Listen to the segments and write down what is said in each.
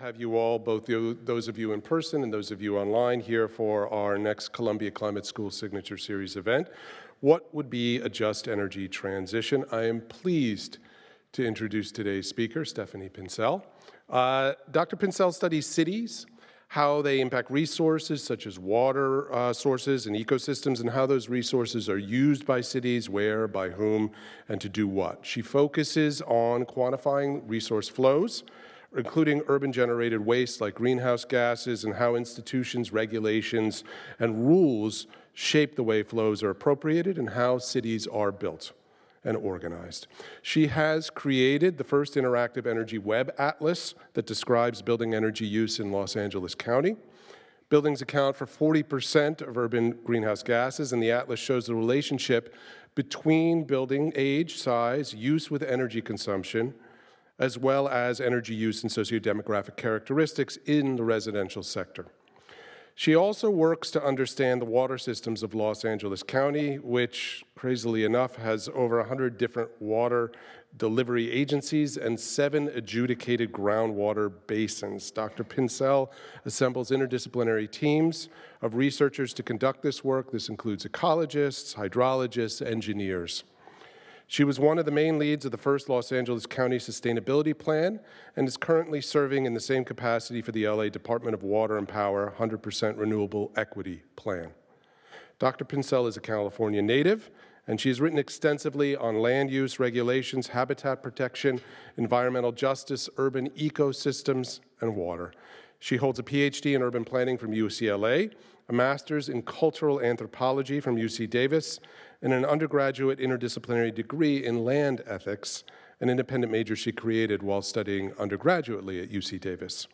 have you all, both those of you in person and those of you online, here for our next Columbia Climate School Signature Series event. What would be a just energy transition? I am pleased to introduce today's speaker, Stephanie Pincetl. Dr. Pincetl studies cities, how they impact resources such as water sources and ecosystems, and how those resources are used by cities, where, by whom, and to do what. She focuses on quantifying resource flows, including urban-generated waste like greenhouse gases, and how institutions, regulations, and rules shape the way flows are appropriated and how cities are built and organized. She has created the first interactive energy web atlas that describes building energy use in Los Angeles County. Buildings account for 40% of urban greenhouse gases, and the atlas shows the relationship between building age, size, use with energy consumption, as well as energy use and sociodemographic characteristics in the residential sector. She also works to understand the water systems of Los Angeles County, which, crazily enough, has over 100 different water delivery agencies and 7 adjudicated groundwater basins. Dr. Pincetl assembles interdisciplinary teams of researchers to conduct this work. This includes ecologists, hydrologists, engineers. She was one of the main leads of the first Los Angeles County Sustainability Plan and is currently serving in the same capacity for the LA Department of Water and Power 100% Renewable Equity Plan. Dr. Pincetl is a California native, and she's written extensively on land use regulations, habitat protection, environmental justice, urban ecosystems, and water. She holds a PhD in urban planning from UCLA, a master's in cultural anthropology from UC Davis, and an undergraduate interdisciplinary degree in land ethics, an independent major she created while studying undergraduately at UC Davis.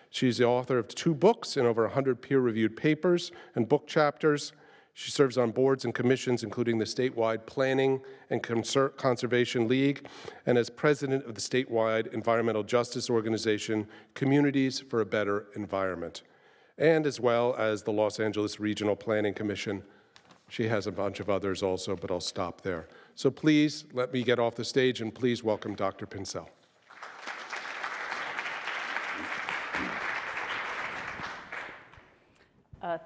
She's the author of 2 books and over 100 peer-reviewed papers and book chapters. She serves on boards and commissions, including the statewide Planning and Conservation League, and as president of the statewide environmental justice organization, Communities for a Better Environment, and as well as the Los Angeles Regional Planning Commission. She has a bunch of others also, but I'll stop there. So please let me get off the stage, and please welcome Dr. Pincetl.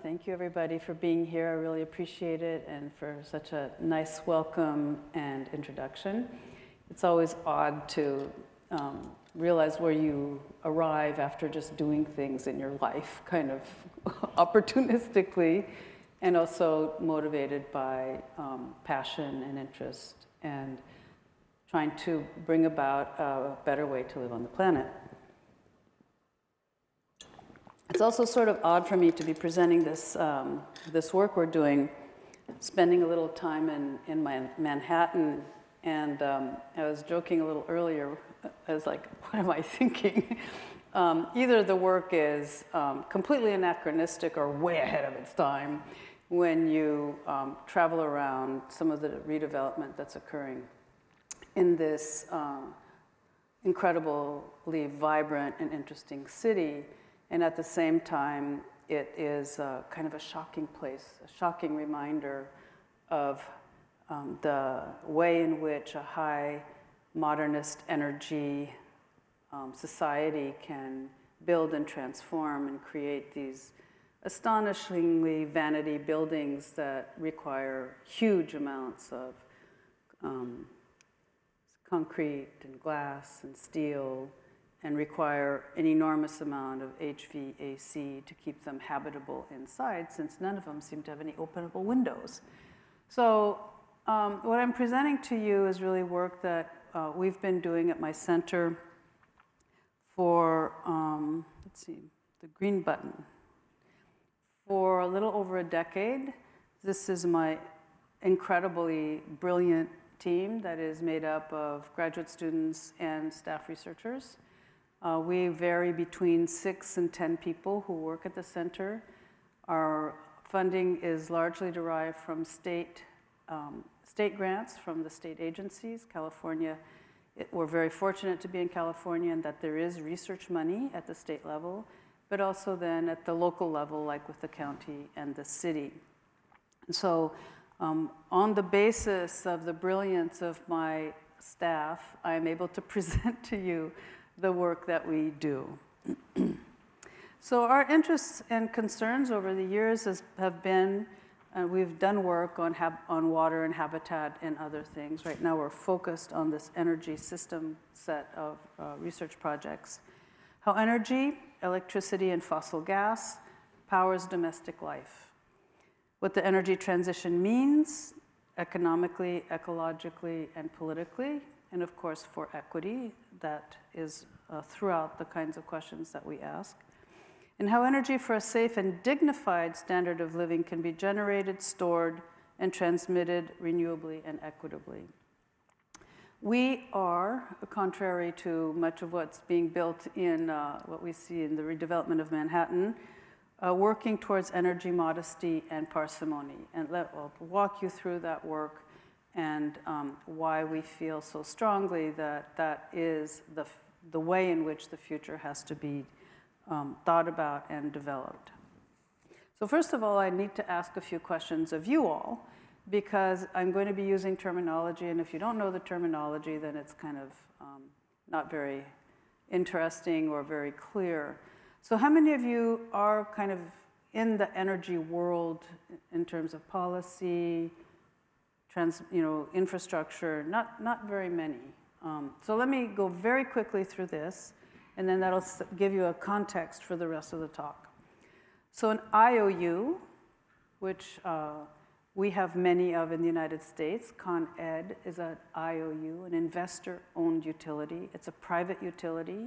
Thank you, everybody, for being here. I really appreciate it, and for such a nice welcome and introduction. It's always odd to realize where you arrive after just doing things in your life, kind of opportunistically, and also motivated by passion and interest and trying to bring about a better way to live on the planet. It's also sort of odd for me to be presenting this, this work we're doing, spending a little time in Manhattan, and I was joking a little earlier. I was like, what am I thinking? Either the work is completely anachronistic or way ahead of its time when you travel around some of the redevelopment that's occurring in this incredibly vibrant and interesting city. And at the same time, it is kind of a shocking place, a shocking reminder of the way in which a high modernist energy society can build and transform and create these astonishingly vanity buildings that require huge amounts of concrete and glass and steel, and require an enormous amount of HVAC to keep them habitable inside, since none of them seem to have any openable windows. So what I'm presenting to you is really work that we've been doing at my center for, let's see, the green button, for a little over a decade. This is my incredibly brilliant team that is made up of graduate students and staff researchers. We vary between 6 and 10 people who work at the center. Our funding is largely derived from state grants from the state agencies. California, we're very fortunate to be in California and that there is research money at the state level, but also then at the local level, like with the county and the city. And so on the basis of the brilliance of my staff, I'm able to present to you the work that we do. So our interests and concerns over the years have been, we've done work on water and habitat and other things. Right now we're focused on this energy system set of research projects. How energy, electricity, and fossil gas powers domestic life. What the energy transition means economically, ecologically, and politically, and of course for equity, that is throughout the kinds of questions that we ask. And how energy for a safe and dignified standard of living can be generated, stored, and transmitted renewably and equitably. We are, contrary to much of what's being built in what we see in the redevelopment of Manhattan, working towards energy modesty and parsimony. And I'll walk you through that work and why we feel so strongly that that is the way in which the future has to be thought about and developed. So first of all, I need to ask a few questions of you all, because I'm going to be using terminology, and if you don't know the terminology, then it's kind of not very interesting or very clear. So how many of you are kind of in the energy world in terms of policy, infrastructure? Not very many. So let me go very quickly through this, and then that'll give you a context for the rest of the talk. So an IOU, which we have many of in the United States. Con Ed is an IOU, an investor-owned utility. It's a private utility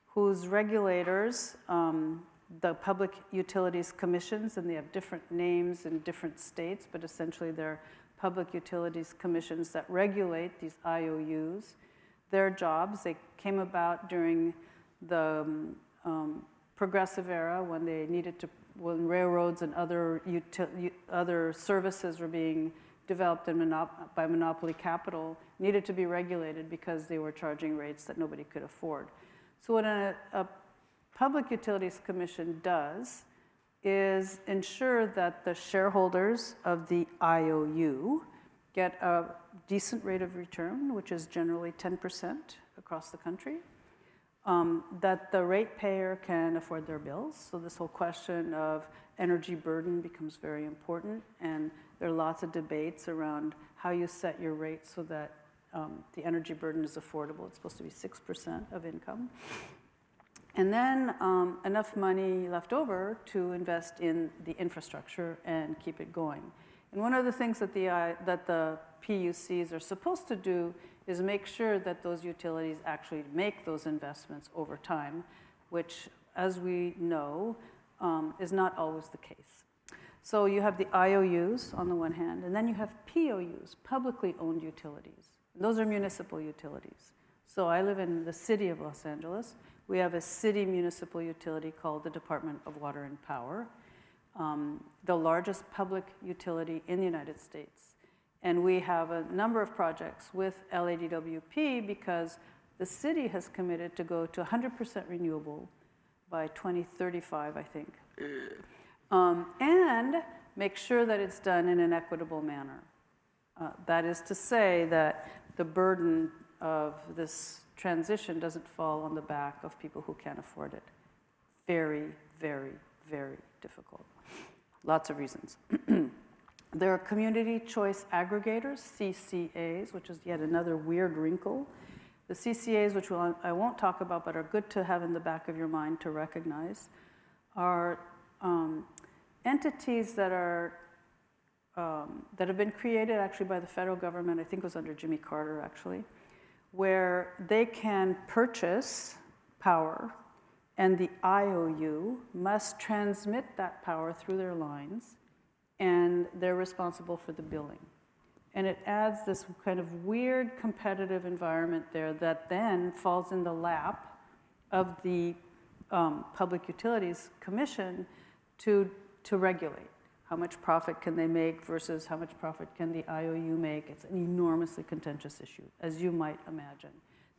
whose regulators, the Public Utilities Commissions, and they have different names in different states, but essentially they're Public Utilities Commissions that regulate these IOUs. Their jobs, they came about during the progressive era when they needed to, when railroads and other services were being developed by monopoly capital, needed to be regulated because they were charging rates that nobody could afford. So what a Public Utilities Commission does is ensure that the shareholders of the IOU get a decent rate of return, which is generally 10% across the country, that the ratepayer can afford their bills. So this whole question of energy burden becomes very important, and there are lots of debates around how you set your rate so that the energy burden is affordable. It's supposed to be 6% of income. And then enough money left over to invest in the infrastructure and keep it going. And one of the things that the PUCs are supposed to do is make sure that those utilities actually make those investments over time, which, as we know, is not always the case. So you have the IOUs on the one hand, and then you have POUs, publicly owned utilities. Those are municipal utilities. So I live in the city of Los Angeles. We have a city municipal utility called the Department of Water and Power, the largest public utility in the United States. And we have a number of projects with LADWP because the city has committed to go to 100% renewable by 2035, I think, and make sure that it's done in an equitable manner. That is to say that the burden of this transition doesn't fall on the back of people who can't afford it. Very, very, very difficult. Lots of reasons. There are community choice aggregators, CCAs, which is yet another weird wrinkle. The CCAs, which I won't talk about but are good to have in the back of your mind to recognize, are entities that have been created actually by the federal government. I think it was under Jimmy Carter actually, where they can purchase power, and the IOU must transmit that power through their lines, and they're responsible for the billing. And it adds this kind of weird competitive environment there that then falls in the lap of the Public Utilities Commission to regulate. How much profit can they make versus how much profit can the IOU make? It's an enormously contentious issue, as you might imagine.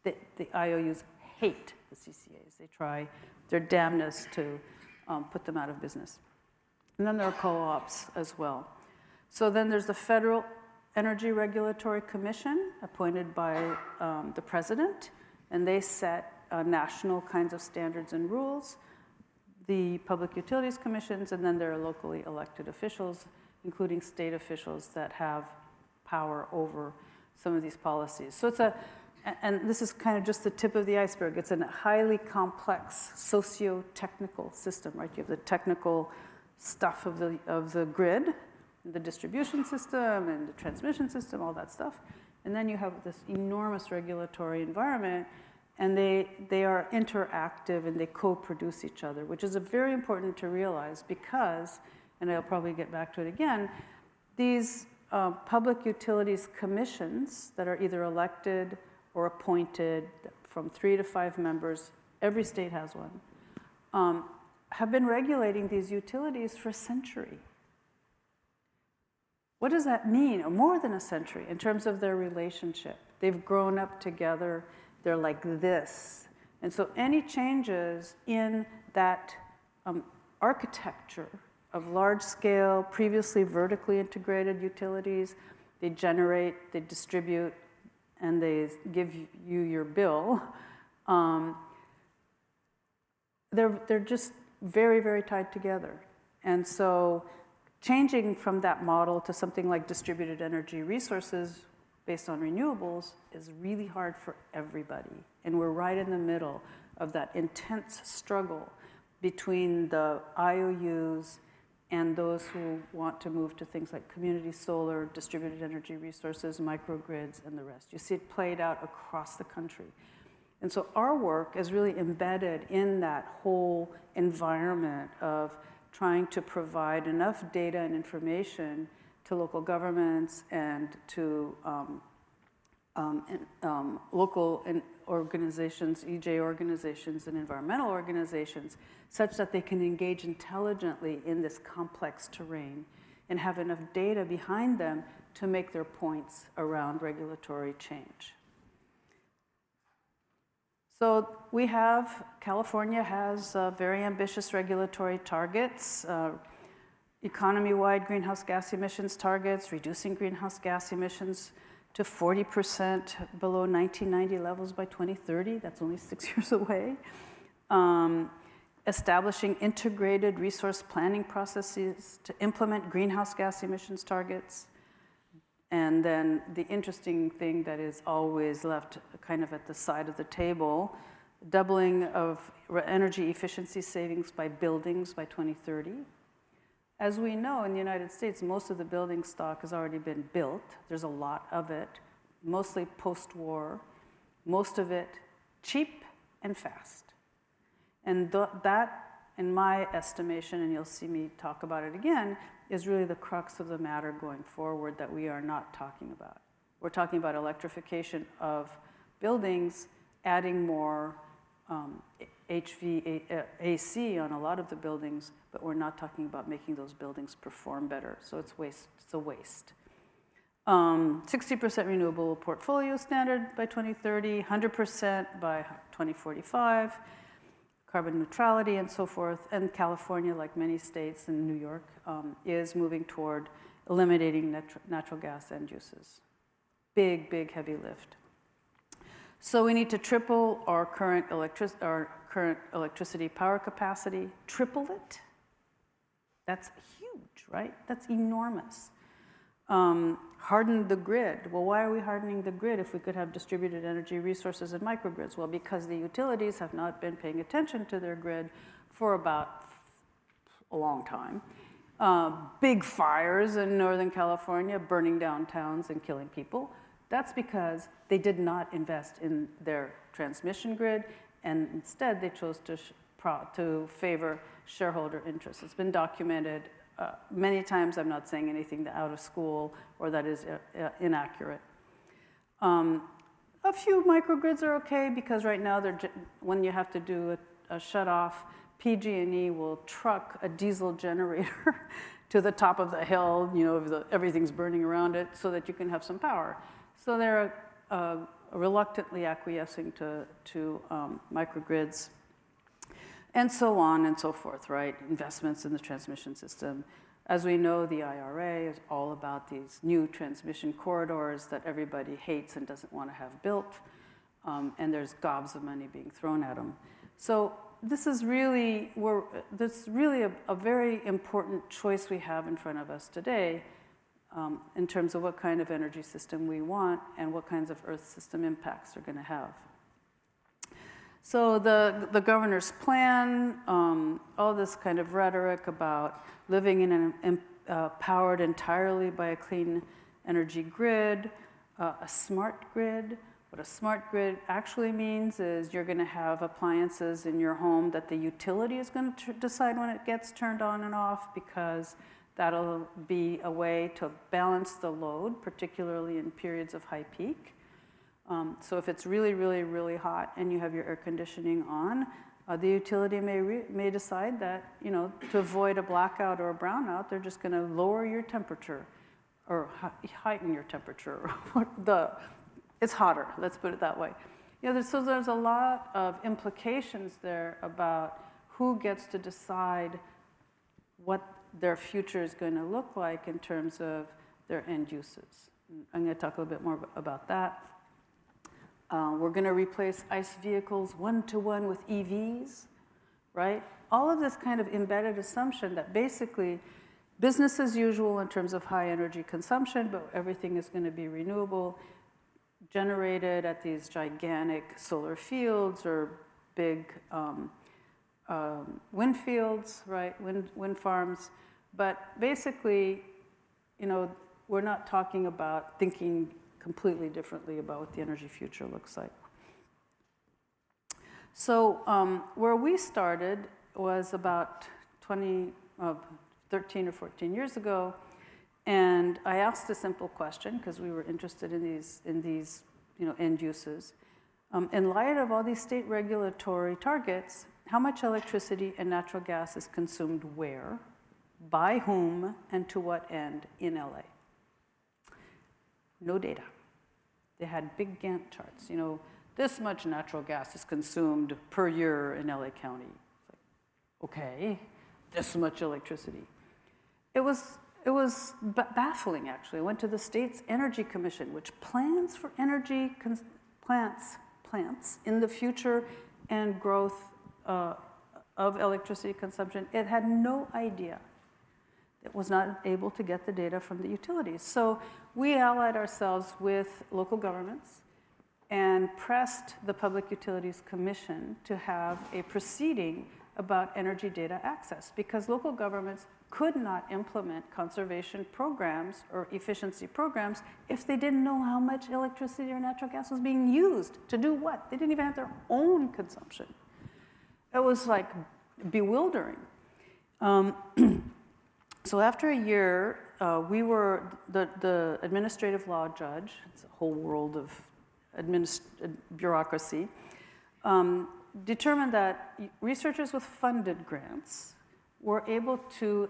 The IOUs hate the CCAs. They try their damnedest to put them out of business. And then there are co-ops as well. So then there's the Federal Energy Regulatory Commission, appointed by the president, and they set national kinds of standards and rules. the Public Utilities Commissions, and then there are locally elected officials, including state officials that have power over some of these policies. So and this is kind of just the tip of the iceberg. It's a highly complex socio-technical system, right? You have the technical stuff of the grid, the distribution system and the transmission system, all that stuff. And then you have this enormous regulatory environment, and they are interactive and they co-produce each other, which is very important to realize because, and I'll probably get back to it again, these public utilities commissions that are either elected or appointed from 3 to 5 members, every state has one, have been regulating these utilities for a century. What does that mean? More than a century in terms of their relationship. They've grown up together. They're like this. And so any changes in that architecture of large-scale, previously vertically integrated utilities, they generate, they distribute, and they give you your bill, they're just very, very tied together. And so changing from that model to something like distributed energy resources based on renewables is really hard for everybody. And we're right in the middle of that intense struggle between the IOUs and those who want to move to things like community solar, distributed energy resources, microgrids, and the rest. You see it played out across the country. And so our work is really embedded in that whole environment of trying to provide enough data and information to local governments and to local organizations, EJ organizations, and environmental organizations, such that they can engage intelligently in this complex terrain and have enough data behind them to make their points around regulatory change. So California has very ambitious regulatory targets, economy-wide greenhouse gas emissions targets, reducing greenhouse gas emissions to 40% below 1990 levels by 2030. That's only 6 years away. Establishing integrated resource planning processes to implement greenhouse gas emissions targets. And then the interesting thing that is always left kind of at the side of the table, doubling of energy efficiency savings by buildings by 2030. As we know, in the United States, most of the building stock has already been built. There's a lot of it, mostly post-war, most of it cheap and fast. And that, in my estimation, and you'll see me talk about it again, is really the crux of the matter going forward that we are not talking about. We're talking about electrification of buildings, adding more HVAC on a lot of the buildings, but we're not talking about making those buildings perform better. So it's waste. It's a waste. 60% renewable portfolio standard by 2030, 100% by 2045, carbon neutrality and so forth. And California, like many states in New York, is moving toward eliminating natural gas end uses. Big, big, heavy lift. So we need to triple our current electricity power capacity, triple it. That's huge, right? That's enormous. Harden the grid. Well, why are we hardening the grid if we could have distributed energy resources and microgrids? Well, because the utilities have not been paying attention to their grid for about a long time. Big fires in Northern California, burning down towns and killing people. That's because they did not invest in their transmission grid, and instead they chose to favor shareholder interests. It's been documented many times. I'm not saying anything out of school or that is inaccurate. A few microgrids are okay because right now, when you have to do a shut-off, PG&E will truck a diesel generator to the top of the hill, you know, everything's burning around it, so that you can have some power. So they're reluctantly acquiescing to microgrids, and so on and so forth, right? Investments in the transmission system. As we know, the IRA is all about these new transmission corridors that everybody hates and doesn't want to have built, and there's gobs of money being thrown at them. So this is really, a very important choice we have in front of us today in terms of what kind of energy system we want and what kinds of Earth system impacts they're going to have. So the governor's plan, all this kind of rhetoric about living in an powered entirely by a clean energy grid, a smart grid. What a smart grid actually means is you're going to have appliances in your home that the utility is going to decide when it gets turned on and off, because that'll be a way to balance the load, particularly in periods of high peak. So if it's really, really, really hot and you have your air conditioning on, the utility may decide that, to avoid a blackout or a brownout, they're just going to lower your temperature or heighten your temperature. It's hotter, let's put it that way. So there's a lot of implications there about who gets to decide what their future is going to look like in terms of their end uses. I'm going to talk a little bit more about that. We're going to replace ICE vehicles one-to-one with EVs, right? All of this kind of embedded assumption that basically business as usual in terms of high energy consumption, but everything is going to be renewable, generated at these gigantic solar fields or big wind fields, right? Wind farms. But basically, we're not talking about thinking completely differently about what the energy future looks like. So where we started was about 13 or 14 years ago, and I asked a simple question because we were interested in these end uses. In light of all these state regulatory targets, how much electricity and natural gas is consumed where, by whom, and to what end in LA? No data. They had big Gantt charts. This much natural gas is consumed per year in LA County. It's like, okay, this much electricity. It was baffling, actually. I went to the state's Energy Commission, which plans for energy plants in the future and growth of electricity consumption. It had no idea. It was not able to get the data from the utilities. So we allied ourselves with local governments and pressed the Public Utilities Commission to have a proceeding about energy data access, because local governments could not implement conservation programs or efficiency programs if they didn't know how much electricity or natural gas was being used to do what. They didn't even have their own consumption. It was like bewildering. So after a year, we were, the administrative law judge, it's a whole world of bureaucracy, determined that researchers with funded grants were able to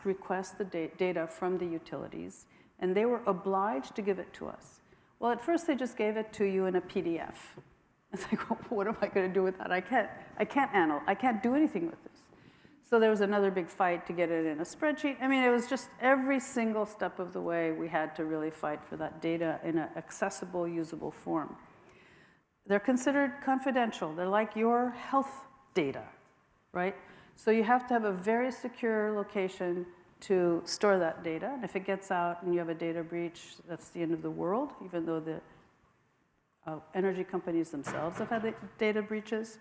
request the data from the utilities, and they were obliged to give it to us. Well, at first they just gave it to you in a PDF. It's like, well, what am I going to do with that? I can't do anything with this. So there was another big fight to get it in a spreadsheet. I mean, it was just every single step of the way we had to really fight for that data in an accessible, usable form. They're considered confidential. They're like your health data, right? So you have to have a very secure location to store that data. And if it gets out and you have a data breach, that's the end of the world, even though the energy companies themselves have had data breaches.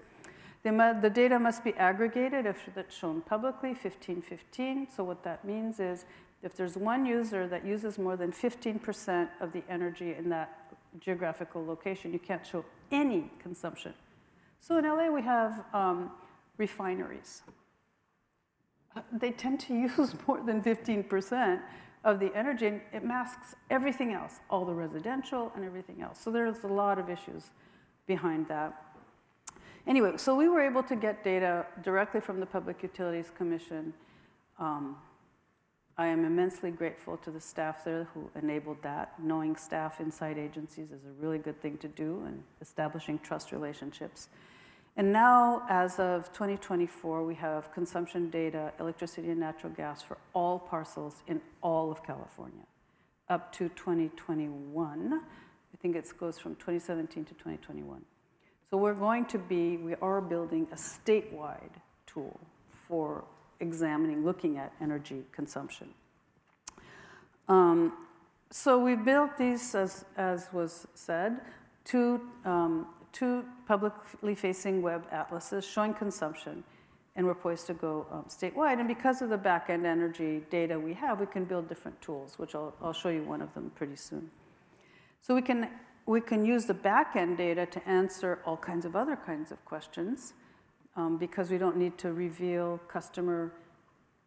The data must be aggregated if that's shown publicly, 15-15. So what that means is if there's one user that uses more than 15% of the energy in that geographical location, you can't show any consumption. So in LA, we have refineries. They tend to use more than 15% of the energy, and it masks everything else, all the residential and everything else. So there's a lot of issues behind that. Anyway, so we were able to get data directly from the Public Utilities Commission. I am immensely grateful to the staff there who enabled that. Knowing staff inside agencies is a really good thing to do, and establishing trust relationships. And now, as of 2024, we have consumption data, electricity and natural gas for all parcels in all of California, up to 2021. I think it goes from 2017 to 2021. So we are building a statewide tool for looking at energy consumption. So we built these, as was said, two publicly facing web atlases showing consumption, and we're poised to go statewide. And because of the back-end energy data we have, we can build different tools, which I'll show you one of them pretty soon. So we can use the back-end data to answer all kinds of other kinds of questions, because we don't need to reveal customer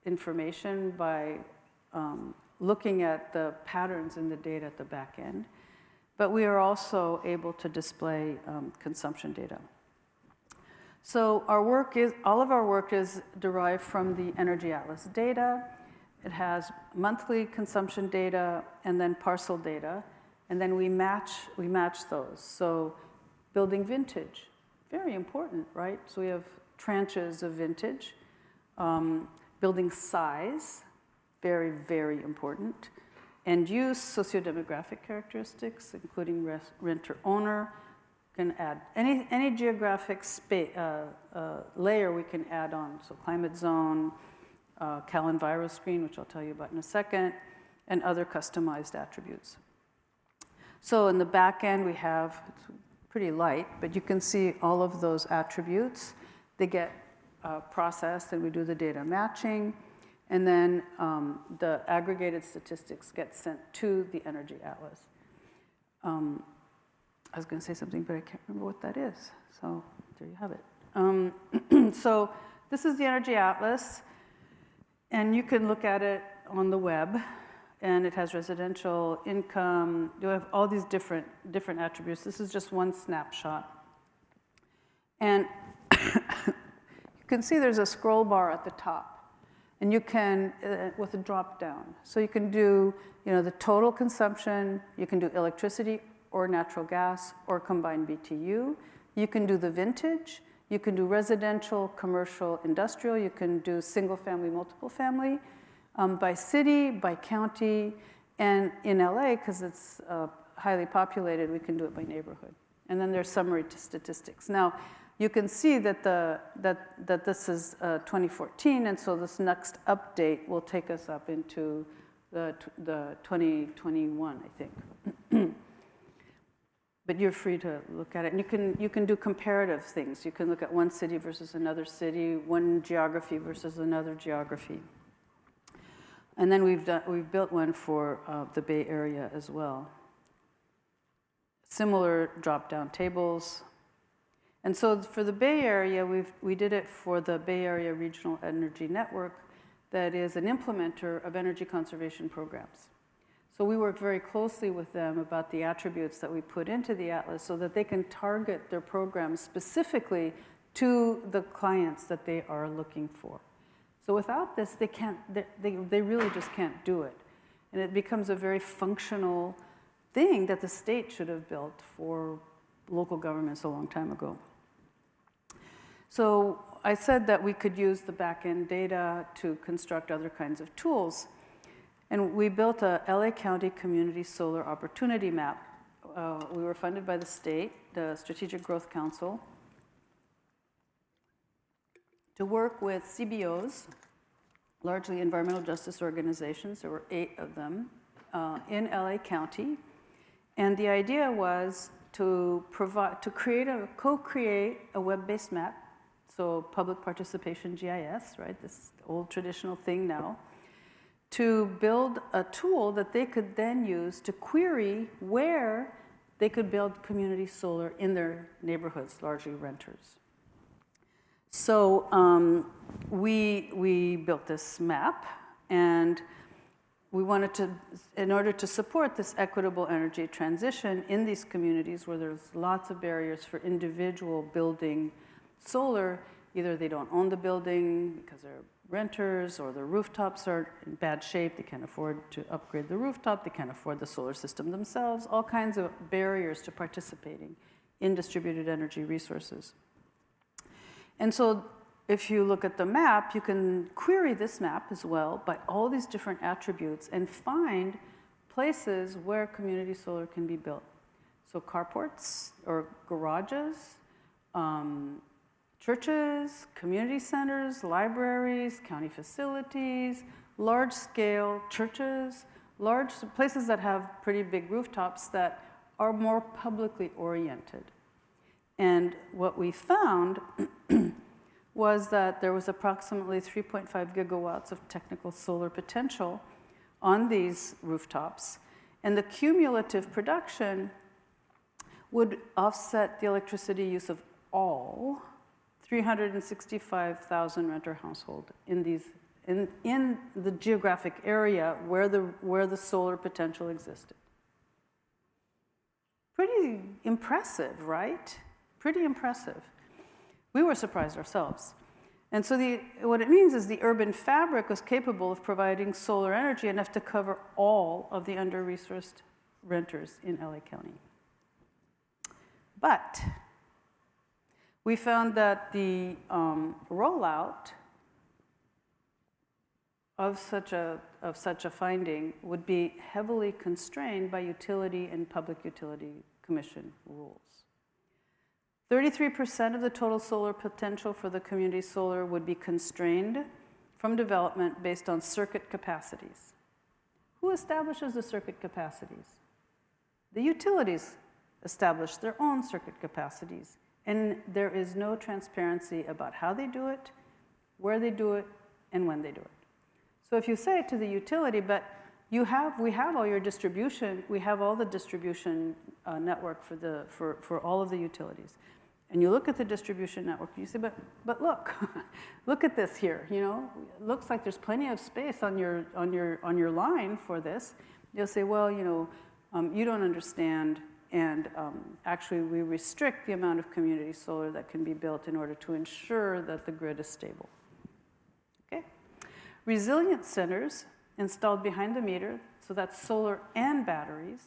information by looking at the patterns in the data at the back end. But we are also able to display consumption data. So all of our work is derived from the Energy Atlas data. It has monthly consumption data and then parcel data, and then we match those. So building vintage, very important, right? So we have tranches of vintage. Building size, very, very important. End use, sociodemographic characteristics, including renter-owner. Can add any geographic layer we can add on. So climate zone, CalEnviro screen, which I'll tell you about in a second, and other customized attributes. So in the back end, we have, it's pretty light, but you can see all of those attributes. They get processed, and we do the data matching. And then the aggregated statistics get sent to the Energy Atlas. I was going to say something, but I can't remember what that is. So there you have it. So this is the Energy Atlas. And you can look at it on the web. And it has residential, income. You have all these different attributes. This is just one snapshot. And you can see there's a scroll bar at the top. And you can, with a drop down. So you can do, the total consumption. You can do electricity or natural gas or combined BTU. You can do the vintage. You can do residential, commercial, industrial. You can do single family, multiple family, by city, by county. And in LA, because it's highly populated, we can do it by neighborhood. And then there's summary statistics. Now, you can see that that this is 2014, and so this next update will take us up into the 2021, I think. But you're free to look at it, and you can do comparative things. You can look at one city versus another city, one geography versus another geography. And then we've built one for the Bay Area as well. Similar drop-down tables. And so for the Bay Area, we did it for the Bay Area Regional Energy Network, that is an implementer of energy conservation programs. So we work very closely with them about the attributes that we put into the Atlas so that they can target their programs specifically to the clients that they are looking for. So without this, they really just can't do it. And it becomes a very functional thing that the state should have built for local governments a long time ago. So I said that we could use the back-end data to construct other kinds of tools. And we built a LA County Community Solar Opportunity Map. We were funded by the state, the Strategic Growth Council, to work with CBOs, largely environmental justice organizations. There were 8 of them in LA County. And the idea was to co-create a web-based map, so public participation GIS, right? This old traditional thing now, to build a tool that they could then use to query where they could build community solar in their neighborhoods, largely renters. So we built this map, and we wanted to, in order to support this equitable energy transition in these communities where there's lots of barriers for individual building solar, either they don't own the building because they're renters, or their rooftops are in bad shape, they can't afford to upgrade the rooftop, they can't afford the solar system themselves, all kinds of barriers to participating in distributed energy resources. And so if you look at the map, you can query this map as well by all these different attributes and find places where community solar can be built. So carports or garages, churches, community centers, libraries, county facilities, large-scale churches, large places that have pretty big rooftops that are more publicly oriented. And what we found was that there was approximately 3.5 gigawatts of technical solar potential on these rooftops, and the cumulative production would offset the electricity use of all 365,000 renter households in the geographic area where the solar potential existed. Pretty impressive, right? Pretty impressive. We were surprised ourselves. And so what it means is the urban fabric was capable of providing solar energy enough to cover all of the under-resourced renters in LA County. But we found that the rollout of such a finding would be heavily constrained by utility and public utility commission rules. 33% of the total solar potential for the community solar would be constrained from development based on circuit capacities. Who establishes the circuit capacities? The utilities establish their own circuit capacities, and there is no transparency about how they do it, where they do it, and when they do it. So if you say to the utility, but we have all your distribution, we have all the distribution network for all of the utilities. And you look at the distribution network, and you say, but look, look at this here. You know, it looks like there's plenty of space on your line for this. You'll say, well, you know, you don't understand, and actually we restrict the amount of community solar that can be built in order to ensure that the grid is stable. Okay, resilient centers installed behind the meter, so that's solar and batteries.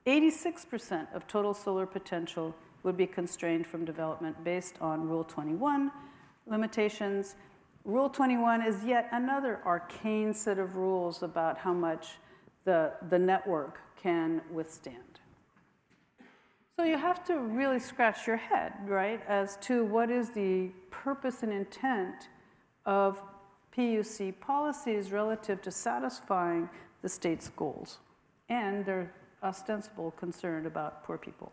86% of total solar potential would be constrained from development based on Rule 21 limitations. Rule 21 is yet another arcane set of rules about how much the network can withstand. So you have to really scratch your head, right, as to what is the purpose and intent of PUC policies relative to satisfying the state's goals and their ostensible concern about poor people.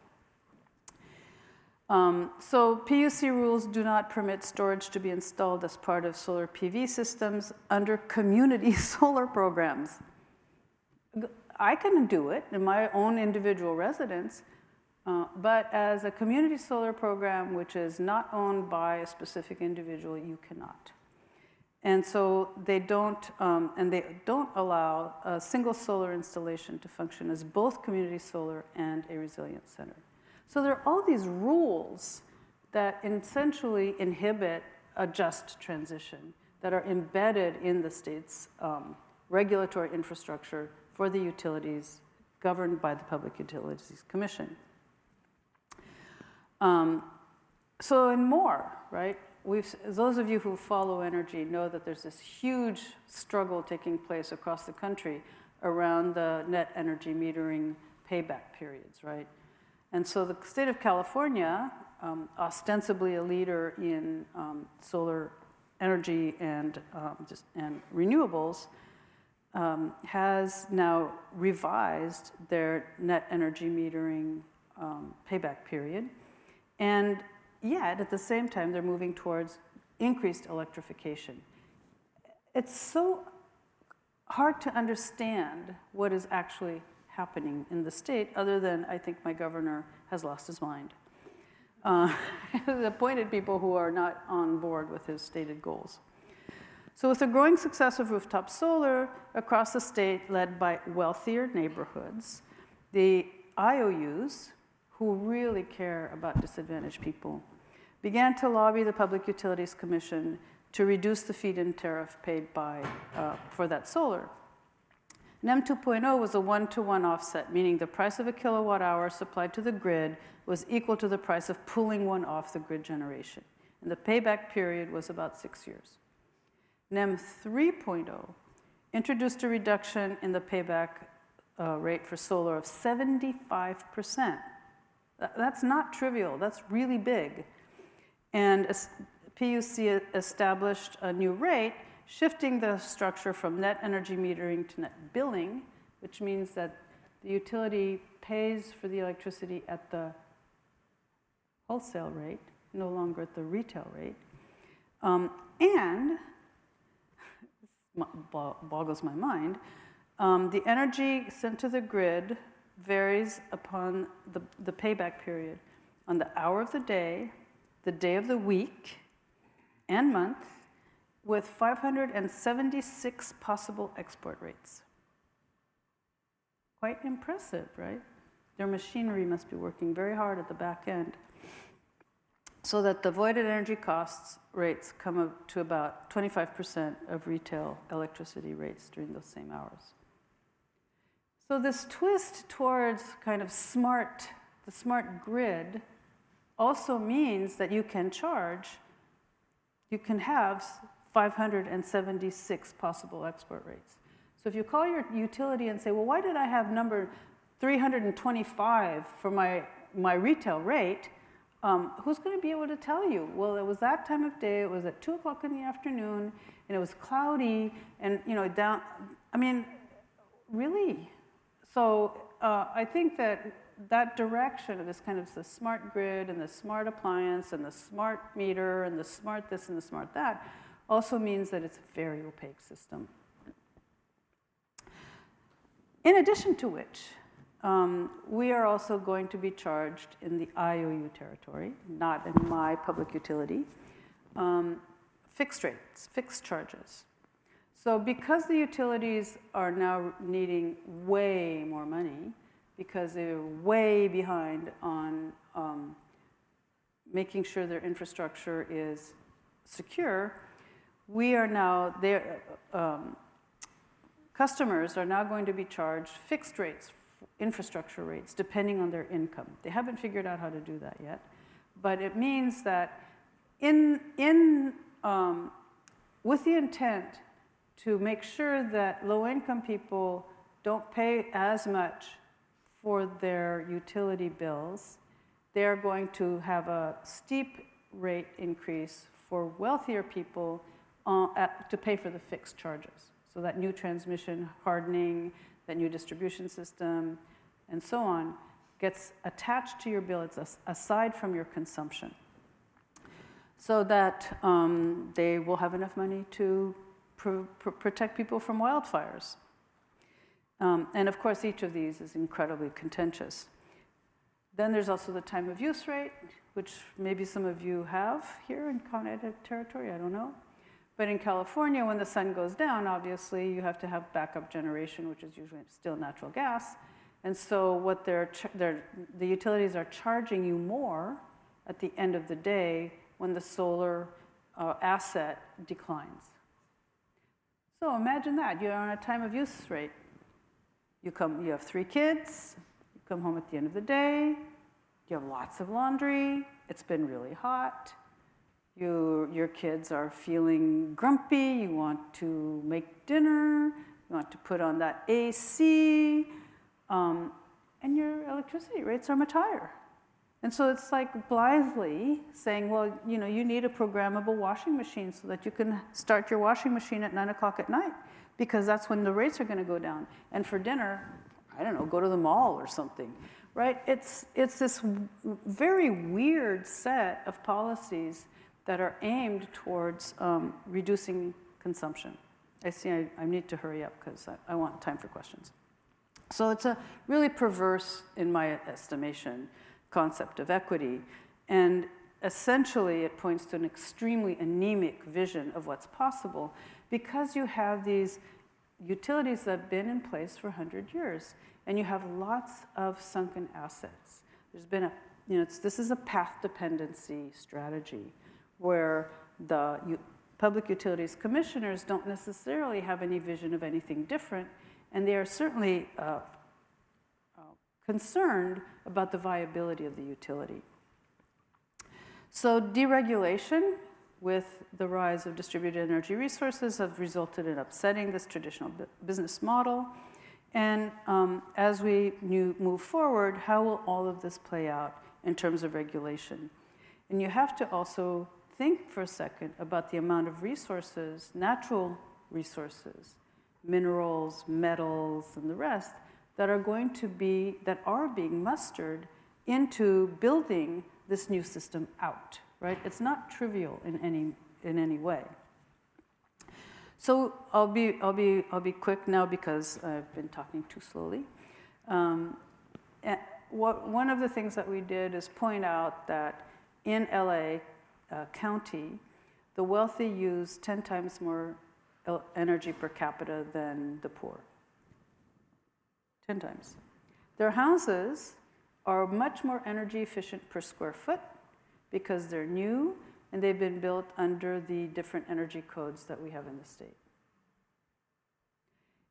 So PUC rules do not permit storage to be installed as part of solar PV systems under community solar programs. I can do it in my own individual residence, but as a community solar program which is not owned by a specific individual, you cannot. And so they don't allow a single solar installation to function as both community solar and a resilient center. So there are all these rules that essentially inhibit a just transition that are embedded in the state's regulatory infrastructure for the utilities governed by the Public Utilities Commission. So and more, right? Those of you who follow energy know that there's this huge struggle taking place across the country around the net energy metering payback periods, right? And so the state of California, ostensibly a leader in solar energy and renewables, has now revised their net energy metering payback period. And yet, at the same time, they're moving towards increased electrification. It's so hard to understand what is actually happening in the state, other than I think my governor has lost his mind. Has appointed people who are not on board with his stated goals. So with the growing success of rooftop solar across the state led by wealthier neighborhoods, the IOUs, who really care about disadvantaged people, began to lobby the Public Utilities Commission to reduce the feed-in tariff paid for that solar. NEM 2.0 was a one-to-one offset, meaning the price of a kilowatt hour supplied to the grid was equal to the price of pulling one off the grid generation. And the payback period was about 6 years. NEM 3.0 introduced a reduction in the payback rate for solar of 75%. That's not trivial, that's really big. And PUC established a new rate, shifting the structure from net energy metering to net billing, which means that the utility pays for the electricity at the wholesale rate, no longer at the retail rate. And, this boggles my mind, the energy sent to the grid varies upon the payback period on the hour of the day of the week and month, with 576 possible export rates. Quite impressive, right? Their machinery must be working very hard at the back end, so that the voided energy costs rates come up to about 25% of retail electricity rates during those same hours. So this twist towards kind of the smart grid also means that you can have 576 possible export rates. So if you call your utility and say, well, why did I have number 325 for my retail rate? Who's going to be able to tell you? Well, it was that time of day, it was at 2 o'clock in the afternoon, and it was cloudy, and really? So I think that direction of this kind of the smart grid and the smart appliance and the smart meter and the smart this and the smart that also means that it's a very opaque system. In addition to which, we are also going to be charged in the IOU territory, not in my public utility, fixed rates, fixed charges. So because the utilities are now needing way more money, because they're way behind on making sure their infrastructure is secure, we are now, their customers are now going to be charged fixed rates, infrastructure rates, depending on their income. They haven't figured out how to do that yet, but it means that with the intent to make sure that low-income people don't pay as much for their utility bills, they're going to have a steep rate increase for wealthier people to pay for the fixed charges. So that new transmission hardening, that new distribution system, and so on, gets attached to your bill. It's aside from your consumption, so that they will have enough money to protect people from wildfires. And of course, each of these is incredibly contentious. Then there's also the time of use rate, which maybe some of you have here in Con Ed territory, I don't know. But in California, when the sun goes down, obviously, you have to have backup generation, which is usually still natural gas. And so what the utilities are charging you more at the end of the day when the solar asset declines. So imagine that. You're on a time of use rate. You have 3 kids, you come home at the end of the day, you have lots of laundry, it's been really hot, your kids are feeling grumpy, you want to make dinner, you want to put on that AC, and your electricity rates are much higher. And so it's like blithely saying, well, you need a programmable washing machine so that you can start your washing machine at 9 o'clock at night, because that's when the rates are going to go down. And for dinner, I don't know, go to the mall or something, right? It's this very weird set of policies that are aimed towards reducing consumption. I see I need to hurry up because I want time for questions. So it's a really perverse, in my estimation, concept of equity. And essentially, it points to an extremely anemic vision of what's possible, because you have these utilities that have been in place for 100 years, and you have lots of sunken assets. There's been this is a path dependency strategy, where the public utilities commissioners don't necessarily have any vision of anything different, and they are certainly concerned about the viability of the utility. So deregulation with the rise of distributed energy resources have resulted in upsetting this traditional business model. And as we move forward, how will all of this play out in terms of regulation? And you have to also think for a second about the amount of resources, natural resources, minerals, metals, and the rest, that are being mustered into building this new system out, right? It's not trivial in any way. So I'll be quick now because I've been talking too slowly. One of the things that we did is point out that in LA County, the wealthy use 10 times more energy per capita than the poor. 10 times. Their houses are much more energy efficient per square foot because they're new and they've been built under the different energy codes that we have in the state.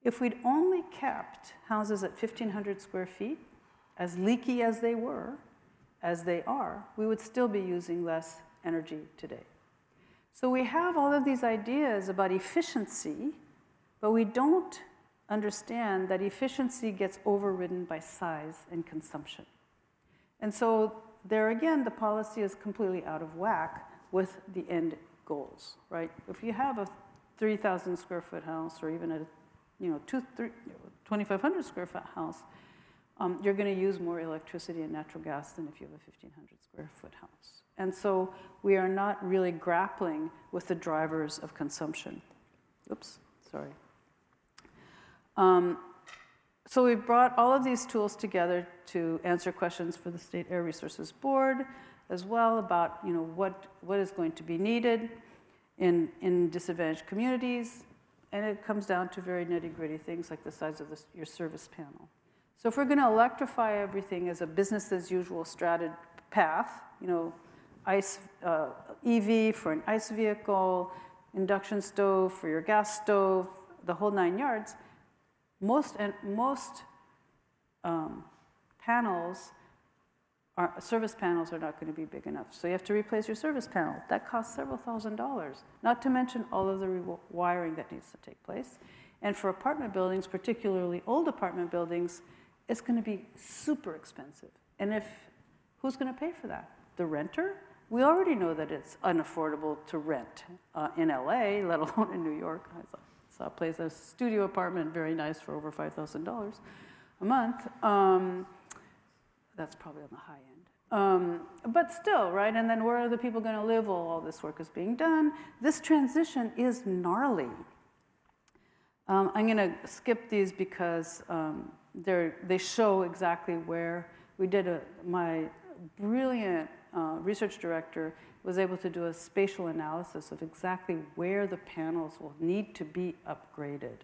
If we'd only kept houses at 1,500 square feet, as leaky as they are, we would still be using less energy today. So we have all of these ideas about efficiency, but we don't understand that efficiency gets overridden by size and consumption. And so there again, the policy is completely out of whack with the end goals, right? If you have a 3,000 square foot house or even a 2,500 square foot house, you're going to use more electricity and natural gas than if you have a 1,500 square foot house. And so we are not really grappling with the drivers of consumption. Oops, sorry. So we've brought all of these tools together to answer questions for the State Air Resources Board, as well about what is going to be needed in disadvantaged communities. And it comes down to very nitty-gritty things like the size of your service panel. So if we're going to electrify everything as a business-as-usual path, ICE, EV for an ICE vehicle, induction stove for your gas stove, the whole 9 yards, most service panels are not going to be big enough. So you have to replace your service panel. That costs several $1,000s, not to mention all of the wiring that needs to take place. And for apartment buildings, particularly old apartment buildings, it's going to be super expensive. And who's going to pay for that? The renter? We already know that it's unaffordable to rent in LA, let alone in New York. I saw a place, a studio apartment, very nice, for over $5,000 a month. That's probably on the high end. But still, right? And then where are the people going to live while all this work is being done? This transition is gnarly. I'm going to skip these because they show exactly where we did my brilliant research director was able to do a spatial analysis of exactly where the panels will need to be upgraded.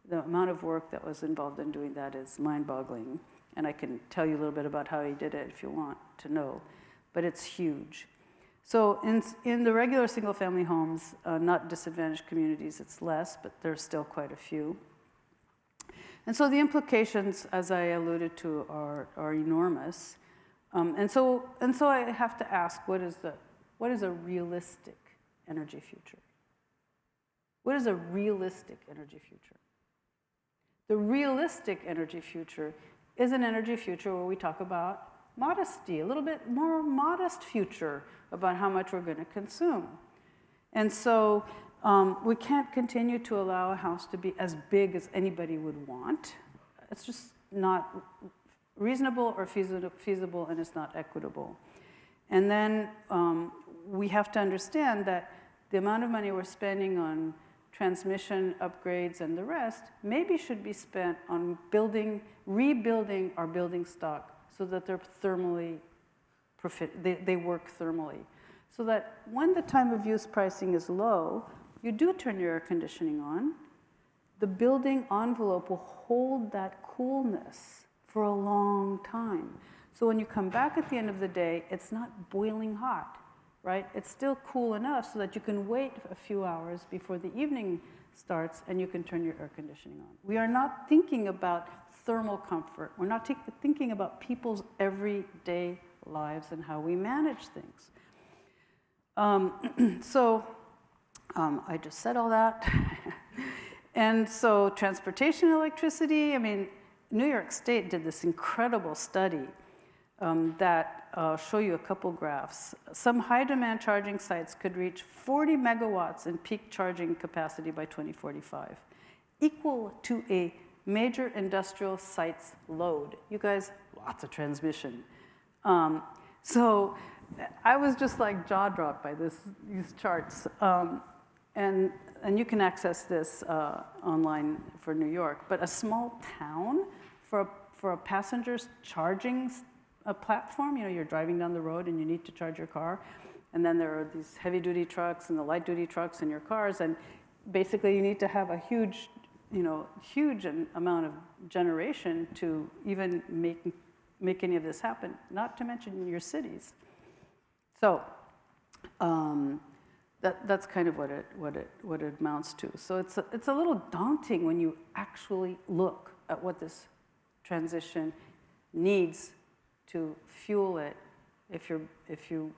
The amount of work that was involved in doing that is mind-boggling. And I can tell you a little bit about how he did it if you want to know. But it's huge. So in the regular single-family homes, not disadvantaged communities, it's less, but there's still quite a few. And so the implications, as I alluded to, are enormous. And so I have to ask, what is a realistic energy future? What is a realistic energy future? The realistic energy future is an energy future where we talk about modesty, a little bit more modest future about how much we're going to consume. And so we can't continue to allow a house to be as big as anybody would want. It's just not reasonable or feasible, and it's not equitable. And then we have to understand that the amount of money we're spending on transmission upgrades and the rest maybe should be spent on rebuilding our building stock so that they're thermally they work thermally. So that when the time of use pricing is low, you do turn your air conditioning on. The building envelope will hold that coolness for a long time. So when you come back at the end of the day, it's not boiling hot, right? It's still cool enough so that you can wait a few hours before the evening starts and you can turn your air conditioning on. We are not thinking about thermal comfort. We're not thinking about people's everyday lives and how we manage things. I just said all that. And so transportation electricity, I mean, New York State did this incredible study that I'll show you a couple graphs. Some high demand charging sites could reach 40 megawatts in peak charging capacity by 2045, equal to a major industrial site's load. You guys, lots of transmission. So I was just like jaw-dropped by these charts. And you can access this online for New York. But a small town for a passenger's charging platform, you know, you're driving down the road and you need to charge your car. And then there are these heavy-duty trucks and the light-duty trucks in your cars. And basically, you need to have a huge amount of generation to even make any of this happen, not to mention in your cities. So that's kind of what it amounts to. So it's a little daunting when you actually look at what this transition needs to fuel it if you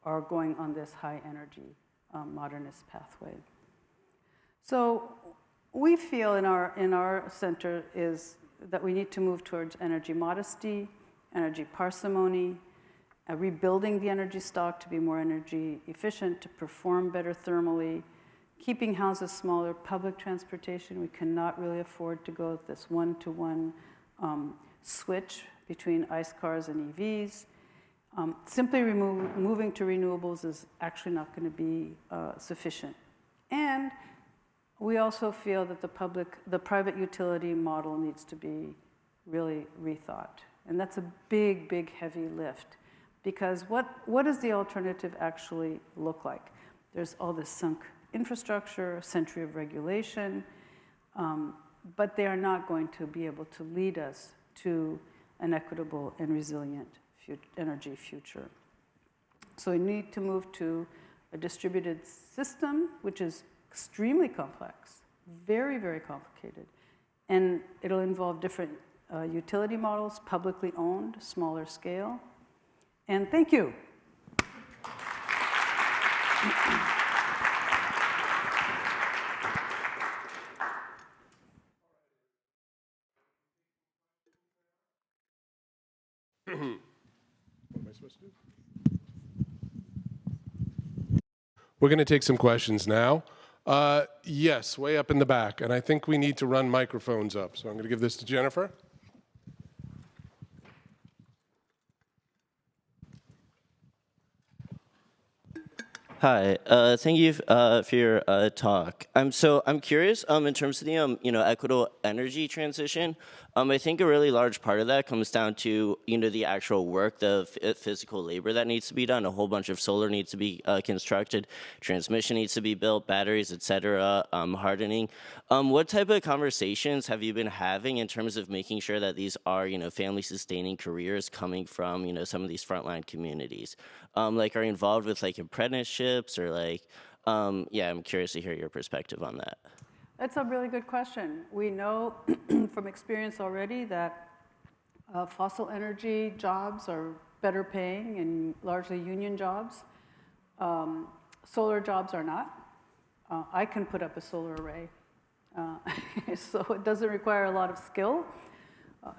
are going on this high energy modernist pathway. So we feel in our center is that we need to move towards energy modesty, energy parsimony, rebuilding the energy stock to be more energy efficient, to perform better thermally, keeping houses smaller, public transportation. We cannot really afford to go with this one-to-one switch between ICE cars and EVs. Simply moving to renewables is actually not going to be sufficient. And we also feel that the private utility model needs to be really rethought. And that's a big, big, heavy lift. Because what does the alternative actually look like? There's all this sunk infrastructure, a century of regulation, but they are not going to be able to lead us to an equitable and resilient energy future. So we need to move to a distributed system, which is extremely complex, very, very complicated. And it'll involve different utility models, publicly owned, smaller scale. And thank you. What am I supposed to do? We're going to take some questions now. Yes, way up in the back. And I think we need to run microphones up. So I'm going to give this to Jennifer. Hi, thank you for your talk. So I'm curious in terms of the equitable energy transition. I think a really large part of that comes down to the actual work, the physical labor that needs to be done. A whole bunch of solar needs to be constructed, transmission needs to be built, batteries, etc., hardening. What type of conversations have you been having in terms of making sure that these are family-sustaining careers coming from some of these frontline communities? Like, are you involved with like apprenticeships or like? Yeah, I'm curious to hear your perspective on that. That's a really good question. We know from experience already that fossil energy jobs are better paying and largely union jobs. Solar jobs are not. I can put up a solar array. So it doesn't require a lot of skill.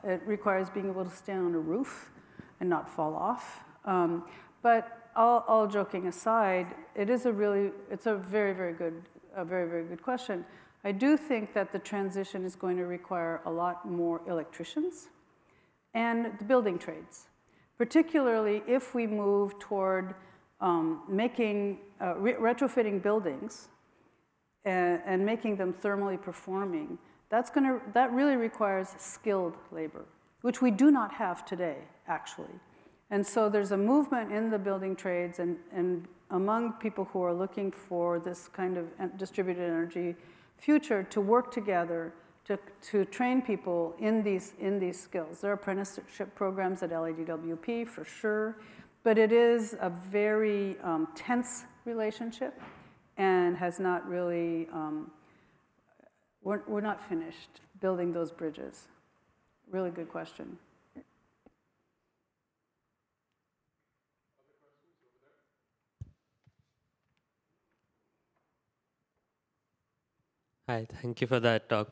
It requires being able to stand on a roof and not fall off. But all joking aside, it's a very, very good question. I do think that the transition is going to require a lot more electricians and the building trades, particularly if we move toward retrofitting buildings and making them thermally performing. That really requires skilled labor, which we do not have today, actually. And so there's a movement in the building trades and among people who are looking for this kind of distributed energy future to work together to train people in these skills. There are apprenticeship programs at LADWP for sure, but it is a very tense relationship and has not really, we're not finished building those bridges. Really good question. Hi, thank you for that talk.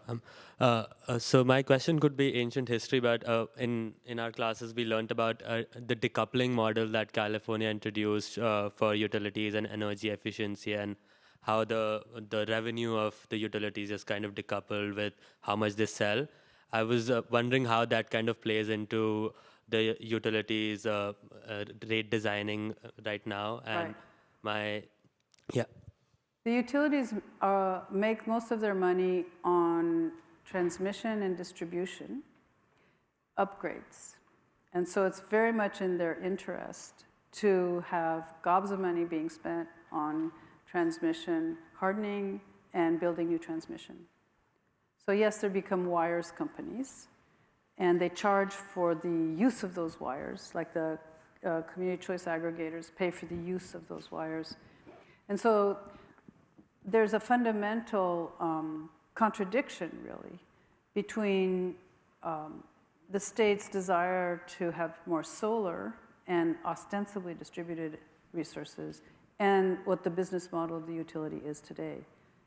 So my question could be ancient history, but in our classes we learned about the decoupling model that California introduced for utilities and energy efficiency, and how the revenue of the utilities is kind of decoupled with how much they sell. I was wondering how that kind of plays into the utilities rate designing right now, and Right. my yeah. The utilities make most of their money on transmission and distribution upgrades. And so it's very much in their interest to have gobs of money being spent on transmission hardening and building new transmission. So yes, there become wires companies, and they charge for the use of those wires, like the community choice aggregators pay for the use of those wires. And so there's a fundamental contradiction, really, between the state's desire to have more solar and ostensibly distributed resources and what the business model of the utility is today.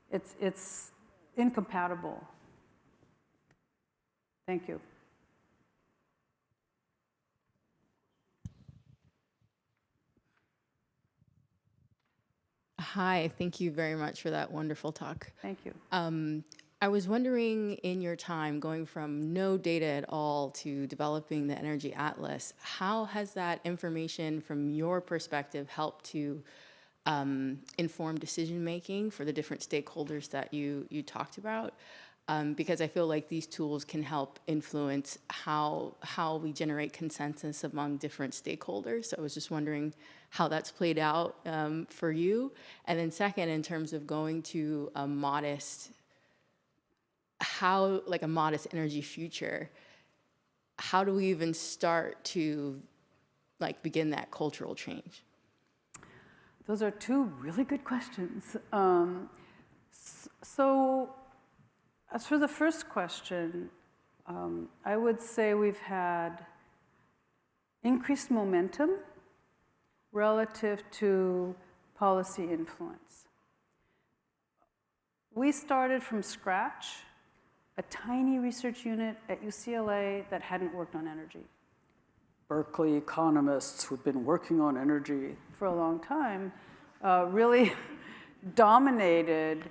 It's incompatible. Thank you. Hi, thank you very much for that wonderful talk. Thank you. I was wondering, in your time going from no data at all to developing the Energy Atlas, how has that information from your perspective helped to inform decision making for the different stakeholders that you talked about? Because I feel like these tools can help influence how we generate consensus among different stakeholders. So I was just wondering how that's played out for you. And then second, in terms of going to a modest energy future, how do we even start to begin that cultural change? Those are two really good questions. So as for the first question, I would say we've had increased momentum relative to policy influence. We started from scratch a tiny research unit at UCLA that hadn't worked on energy. Berkeley economists who'd been working on energy for a long time really dominated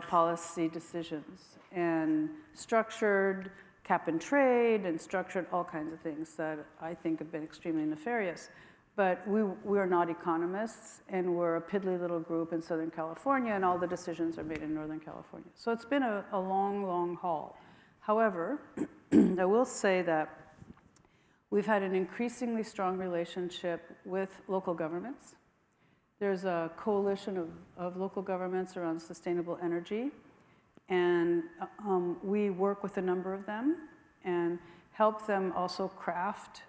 policy decisions and structured cap and trade and structured all kinds of things that I think have been extremely nefarious. But we are not economists, and we're a piddly little group in Southern California, and all the decisions are made in Northern California. So it's been a long, long haul. However, I will say that we've had an increasingly strong relationship with local governments. There's a coalition of local governments around sustainable energy, and we work with a number of them and help them also craft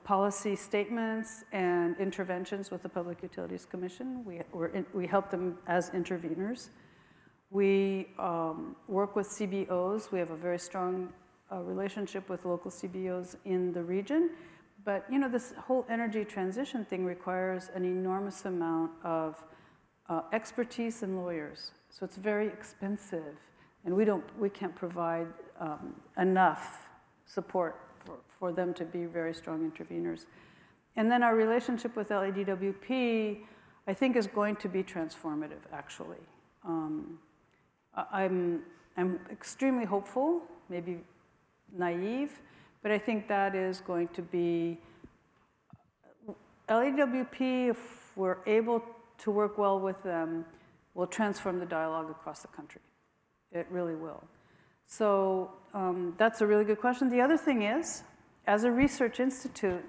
policy statements and interventions with the Public Utilities Commission. We help them as interveners. We work with CBOs. We have a very strong relationship with local CBOs in the region. But you know, this whole energy transition thing requires an enormous amount of expertise and lawyers. So it's very expensive, and we can't provide enough support for them to be very strong interveners. And then our relationship with LADWP, I think, is going to be transformative, actually. I'm extremely hopeful, maybe naive, but I think that is going to be, LADWP, if we're able to work well with them, will transform the dialogue across the country. It really will. So that's a really good question. The other thing is, as a research institute,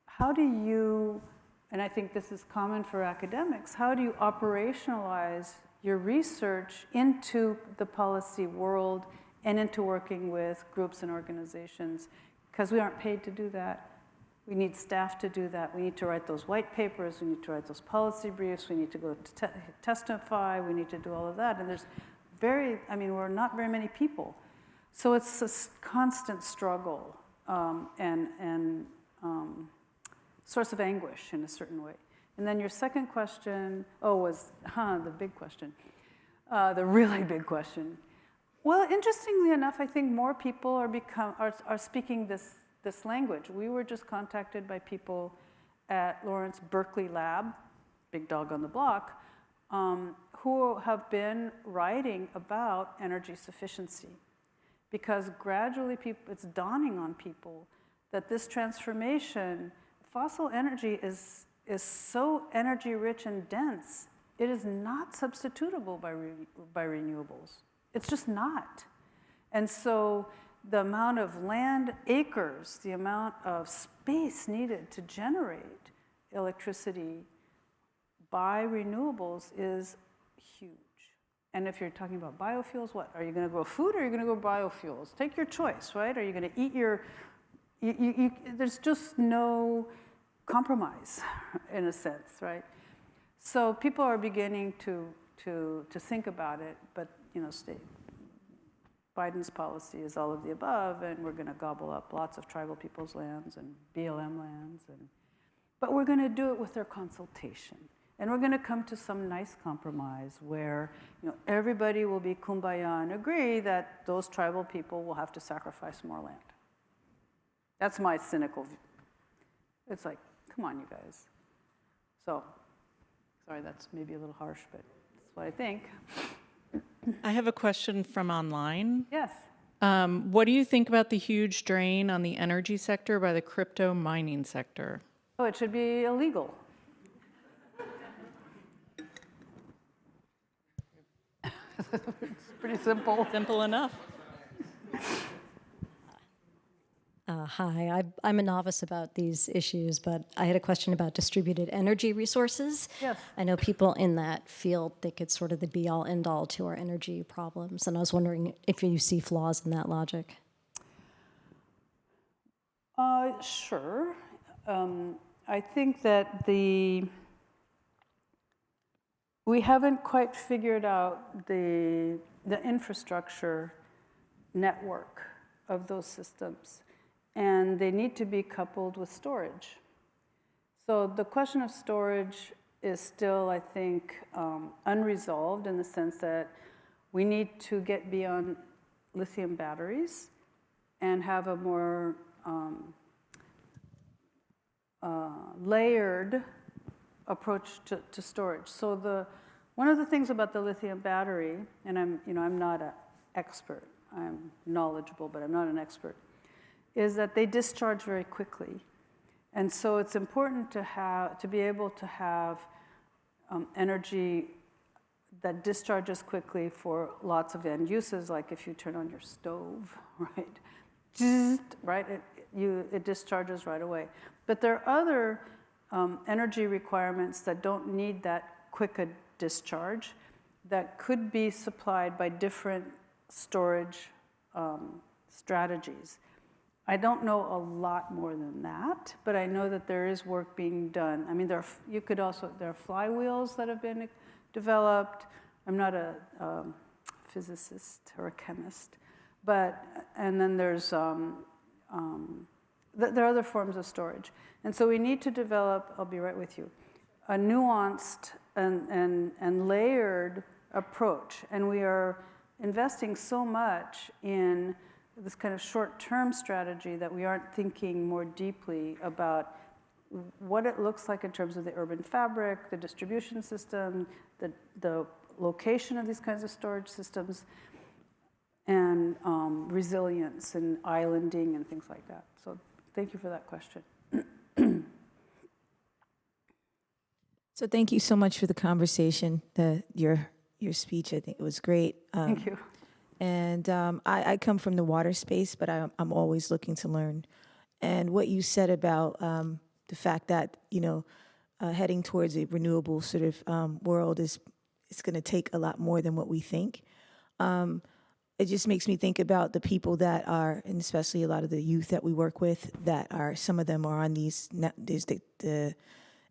how do you, and I think this is common for academics, how do you operationalize your research into the policy world and into working with groups and organizations? Because we aren't paid to do that. We need staff to do that. We need to write those white papers. We need to write those policy briefs. We need to go to testify. We need to do all of that. And there's we're not very many people. So it's a constant struggle and source of anguish in a certain way. And then your second question, was the big question. The really big question. Well, interestingly enough, I think more people are speaking this language. We were just contacted by people at Lawrence Berkeley Lab, big dog on the block, who have been writing about energy sufficiency. Because gradually it's dawning on people that this transformation, fossil energy is so energy rich and dense, it is not substitutable by renewables. It's just not. And so the amount of land acres, the amount of space needed to generate electricity by renewables is huge. And if you're talking about biofuels, what? Are you going to grow food or are you going to grow biofuels? Take your choice, right? Are you going to eat your... there's just no compromise, in a sense, right? So people are beginning to think about it, but Biden's policy is all of the above, and we're going to gobble up lots of tribal people's lands and BLM lands, but we're going to do it with their consultation. And we're going to come to some nice compromise where everybody will be kumbaya and agree that those tribal people will have to sacrifice more land. That's my cynical view. It's like, come on, you guys. So, sorry, that's maybe a little harsh, but that's what I think. I have a question from online. Yes. What do you think about the huge drain on the energy sector by the crypto mining sector? Oh, it should be illegal. It's pretty simple. Simple enough. Hi, I'm a novice about these issues, but I had a question about distributed energy resources. Yes. I know people in that field think it's sort of the be-all, end-all to our energy problems, and I was wondering if you see flaws in that logic. Sure. I think that we haven't quite figured out the infrastructure network of those systems, and they need to be coupled with storage. So the question of storage is still, I think, unresolved in the sense that we need to get beyond lithium batteries and have a more layered approach to storage. So one of the things about the lithium battery, and I'm not an expert, I'm knowledgeable, but I'm not an expert, is that they discharge very quickly. And so it's important to be able to have energy that discharges quickly for lots of end uses, like if you turn on your stove, right? Right? It discharges right away. But there are other energy requirements that don't need that quick a discharge that could be supplied by different storage strategies. I don't know a lot more than that, but I know that there is work being done. I mean, there are flywheels that have been developed. I'm not a physicist or a chemist, and then there's there are other forms of storage. And so we need to develop, I'll be right with you, a nuanced and layered approach. And we are investing so much in this kind of short-term strategy that we aren't thinking more deeply about what it looks like in terms of the urban fabric, the distribution system, the location of these kinds of storage systems, and resilience and islanding and things like that. So thank you for that question. So thank you so much for the conversation, your speech. I think it was great. Thank you. And I come from the water space, but I'm always looking to learn. And what you said about the fact that, heading towards a renewable sort of world it's going to take a lot more than what we think. It just makes me think about the people that are, and especially a lot of the youth that we work with, some of them are on the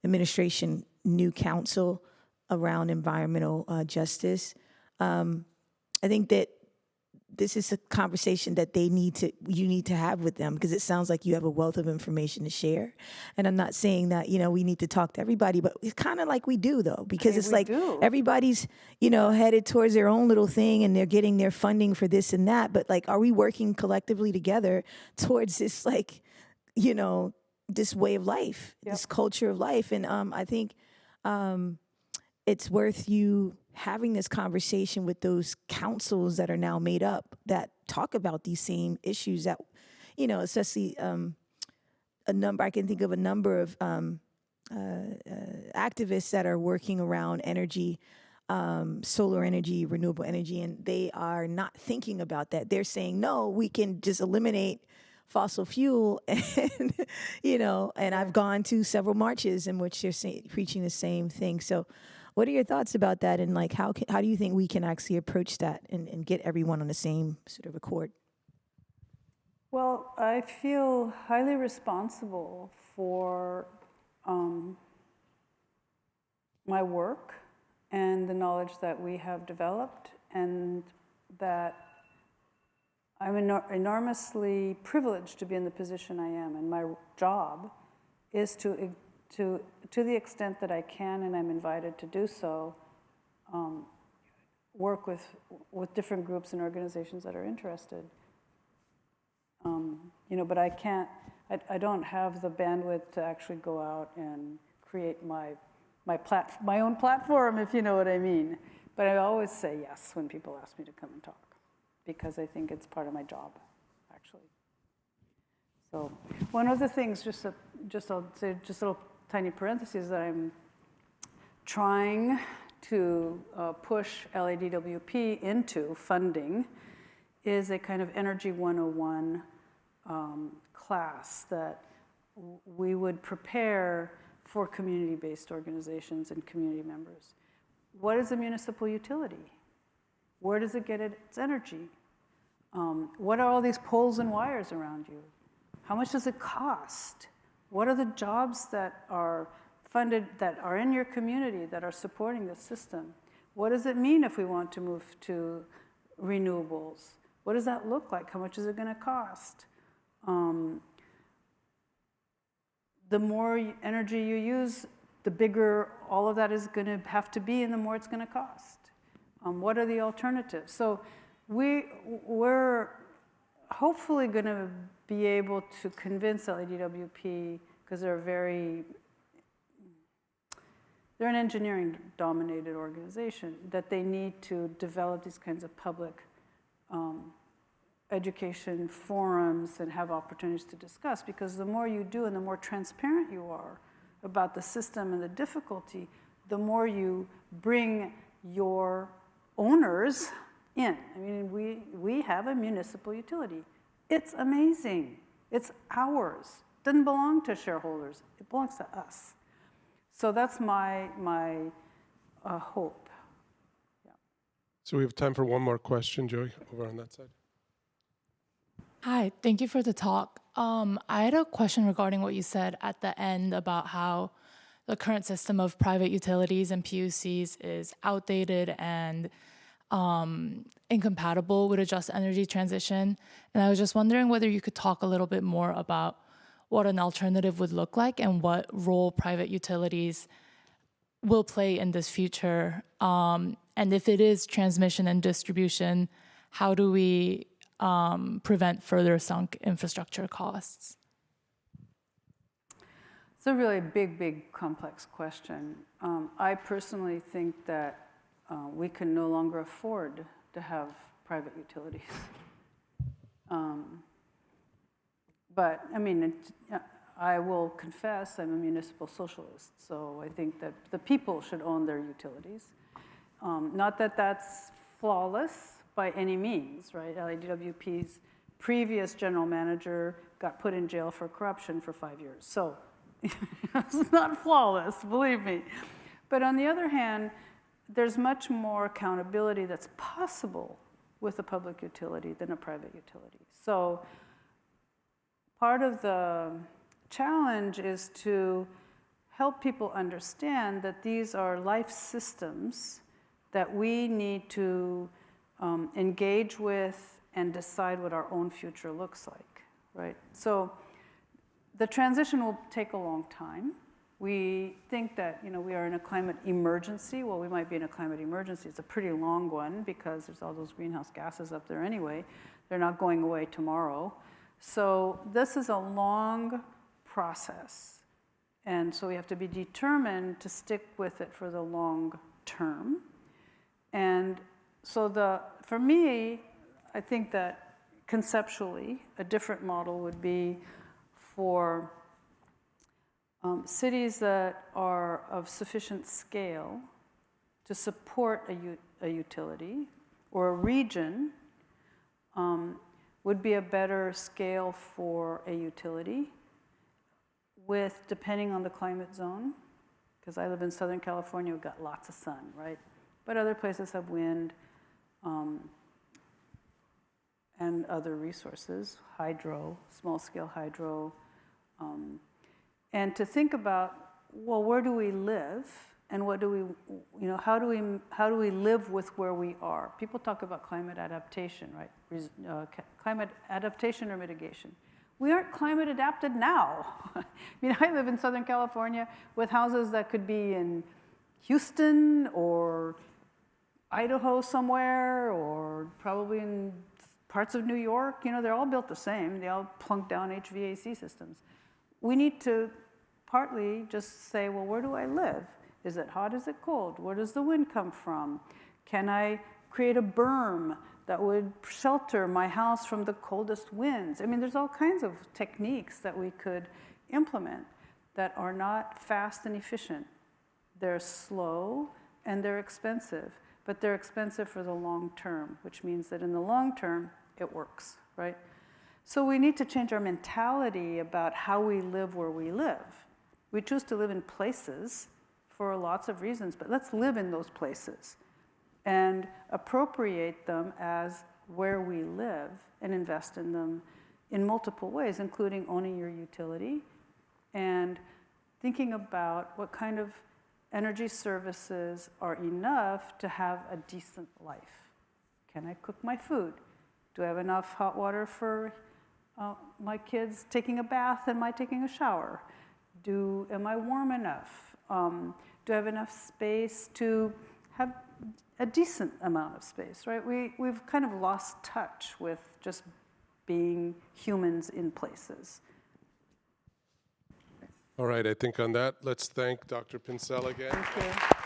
administration new council around environmental justice. I think that this is a conversation that you need to have with them, because it sounds like you have a wealth of information to share. And I'm not saying that, we need to talk to everybody, but it's kind of like we do, though, because it's like everybody's, headed towards their own little thing and they're getting their funding for this and that. But like, are we working collectively together towards this, like, this way of life, this culture of life? And I think it's worth you having this conversation with those councils that are now made up that talk about these same issues that, especially I can think of a number of activists that are working around energy, solar energy, renewable energy, and they are not thinking about that. They're saying, no, we can just eliminate fossil fuel, and, and I've gone to several marches in which they're preaching the same thing. So what are your thoughts about that, and like how do you think we can actually approach that and get everyone on the same sort of accord? Well, I feel highly responsible for my work and the knowledge that we have developed, and that I'm enormously privileged to be in the position I am. And my job is to the extent that I can, and I'm invited to do so, work with different groups and organizations that are interested. But I can't, I don't have the bandwidth to actually go out and create my own platform, if you know what I mean. But I always say yes when people ask me to come and talk, because I think it's part of my job, actually. So one of the things, I'll say just a little tiny parentheses, that I'm trying to push LADWP into funding is a kind of Energy 101 class that we would prepare for community-based organizations and community members. What is a municipal utility? Where does it get its energy? What are all these poles and wires around you? How much does it cost? What are the jobs that are funded, that are in your community, that are supporting the system? What does it mean if we want to move to renewables? What does that look like? How much is it going to cost? The more energy you use, the bigger all of that is going to have to be, and the more it's going to cost. What are the alternatives? So we're hopefully going to be able to convince LADWP, because they're an engineering-dominated organization, that they need to develop these kinds of public education forums and have opportunities to discuss, because the more you do and the more transparent you are about the system and the difficulty, the more you bring your owners in. I mean, we have a municipal utility. It's amazing. It's ours. It doesn't belong to shareholders. It belongs to us. So that's my hope. Yeah. So we have time for one more question, Joey, over on that side. Hi, thank you for the talk. I had a question regarding what you said at the end about how the current system of private utilities and PUCs is outdated and incompatible with a just energy transition. And I was just wondering whether you could talk a little bit more about what an alternative would look like and what role private utilities will play in this future. And if it is transmission and distribution, how do we prevent further sunk infrastructure costs? It's a really big, complex question. I personally think that we can no longer afford to have private utilities. But, I mean, I will confess I'm a municipal socialist, so I think that the people should own their utilities. Not that that's flawless by any means, right? LADWP's previous general manager got put in jail for corruption for 5 years. So it's not flawless, believe me. But on the other hand, there's much more accountability that's possible with a public utility than a private utility. So part of the challenge is to help people understand that these are life systems that we need to engage with and decide what our own future looks like, right? So the transition will take a long time. We think that, you know, we are in a climate emergency. Well, we might be in a climate emergency. It's a pretty long one because there's all those greenhouse gases up there anyway. They're not going away tomorrow. So this is a long process. And so we have to be determined to stick with it for the long term. And so for me, I think that conceptually, a different model would be for cities that are of sufficient scale to support a utility, or a region would be a better scale for a utility with, depending on the climate zone, because I live in Southern California, we've got lots of sun, right? But other places have wind and other resources, hydro, small-scale hydro, and to think about, well, where do we live, and what do we, you know, how do we live with where we are? People talk about climate adaptation, right? Climate adaptation or mitigation. We aren't climate adapted now. I mean, I live in Southern California with houses that could be in Houston or Idaho somewhere, or probably in parts of New York. You know, they're all built the same. They all plunk down HVAC systems. We need to partly just say, well, where do I live? Is it hot? Is it cold? Where does the wind come from? Can I create a berm that would shelter my house from the coldest winds? I mean, there's all kinds of techniques that we could implement that are not fast and efficient. They're slow and they're expensive, but they're expensive for the long term, which means that in the long term, it works, right? So we need to change our mentality about how we live where we live. We choose to live in places for lots of reasons, but let's live in those places and appropriate them as where we live and invest in them in multiple ways, including owning your utility and thinking about what kind of energy services are enough to have a decent life. Can I cook my food? Do I have enough hot water for my kids taking a bath and my taking a shower? Am I warm enough? Do I have enough space to have a decent amount of space, right? We've kind of lost touch with just being humans in places. All right, I think on that, let's thank Dr. Pincetl again. Thank you.